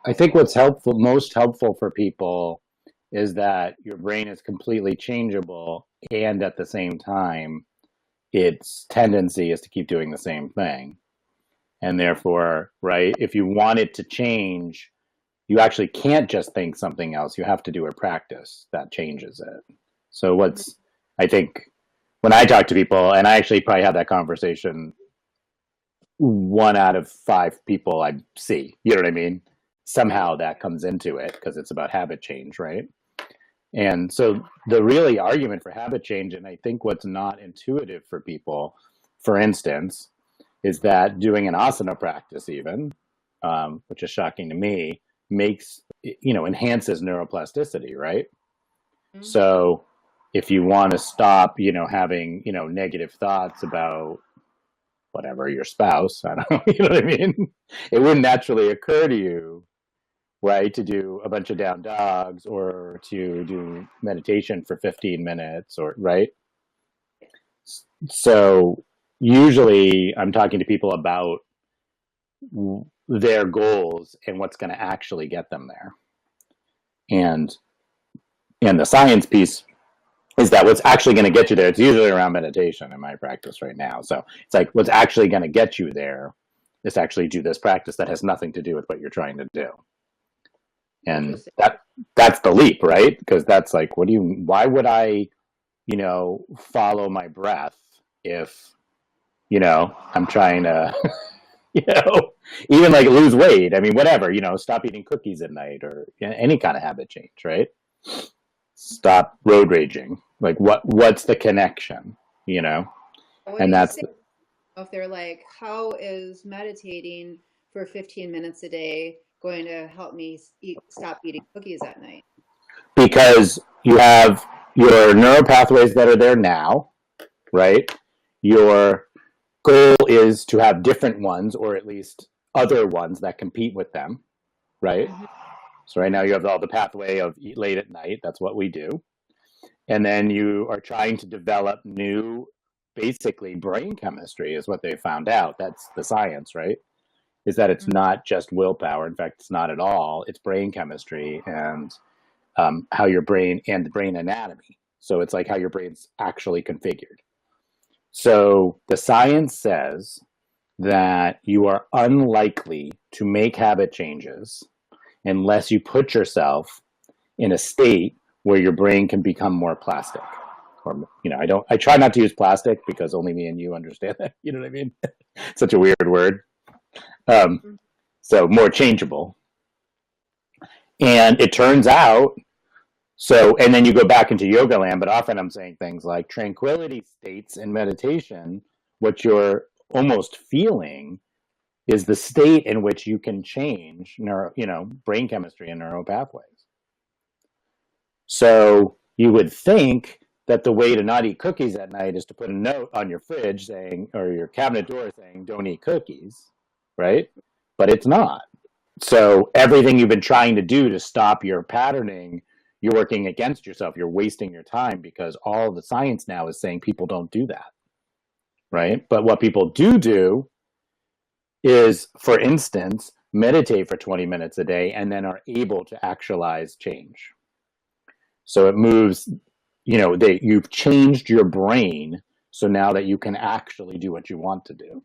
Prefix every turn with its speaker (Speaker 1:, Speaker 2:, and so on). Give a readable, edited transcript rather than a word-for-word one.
Speaker 1: I think what's most helpful for people is that your brain is completely changeable, and at the same time, its tendency is to keep doing the same thing. And therefore, right, if you want it to change, you actually can't just think something else. You have to do a practice that changes it. So I think when I talk to people, and I actually probably have that conversation 1 out of 5 people I see, you know what I mean? Somehow that comes into it because it's about habit change, right? And so the really argument for habit change, and I think what's not intuitive for people, for instance, is that doing an asana practice, even, which is shocking to me, enhances neuroplasticity, right?
Speaker 2: Mm-hmm.
Speaker 1: So if you want to stop, having, negative thoughts about whatever, your spouse, I don't know, you know what I mean? It wouldn't naturally occur to you, right, to do a bunch of down dogs or to do meditation for 15 minutes or, right? So usually I'm talking to people about their goals and what's going to actually get them there. And the science piece is that what's actually going to get you there, it's usually around meditation in my practice right now. So it's like what's actually going to get you there is actually do this practice that has nothing to do with what you're trying to do. And that's the leap, right? Because that's like, why would I, follow my breath if, I'm trying to, you know, even like lose weight. I mean, whatever, stop eating cookies at night or any kind of habit change, right? Stop road raging. Like what's the connection,
Speaker 2: What do
Speaker 1: And
Speaker 2: you
Speaker 1: that's
Speaker 2: say if they're like, how is meditating for 15 minutes a day going to help me stop eating cookies at night?
Speaker 1: because you have your neural pathways that are there now, right? Your goal is to have different ones or at least other ones that compete with them, right?
Speaker 2: Mm-hmm.
Speaker 1: So right now you have all the pathway of eat late at night. That's what we do. And then you are trying to develop new, basically brain chemistry is what they found out. That's the science, right? Is that it's not just willpower. In fact, it's not at all. It's brain chemistry and how your brain and the brain anatomy. So it's like how your brain's actually configured. So the science says that you are unlikely to make habit changes unless you put yourself in a state where your brain can become more plastic. Or, I try not to use plastic because only me and you understand that. You know what I mean? Such a weird word. Um, so more changeable. And it turns out, and then you go back into yoga land, but often I'm saying things like tranquility states in meditation, what you're almost feeling is the state in which you can change brain chemistry and neural pathways. So you would think that the way to not eat cookies at night is to put a note on your fridge saying, or your cabinet door saying, don't eat cookies, right? But it's not. So everything you've been trying to do to stop your patterning, you're working against yourself. You're wasting your time because all the science now is saying people don't do that, right? But what people do is, for instance, meditate for 20 minutes a day and then are able to actualize change. So it moves, you've changed your brain so now that you can actually do what you want to do.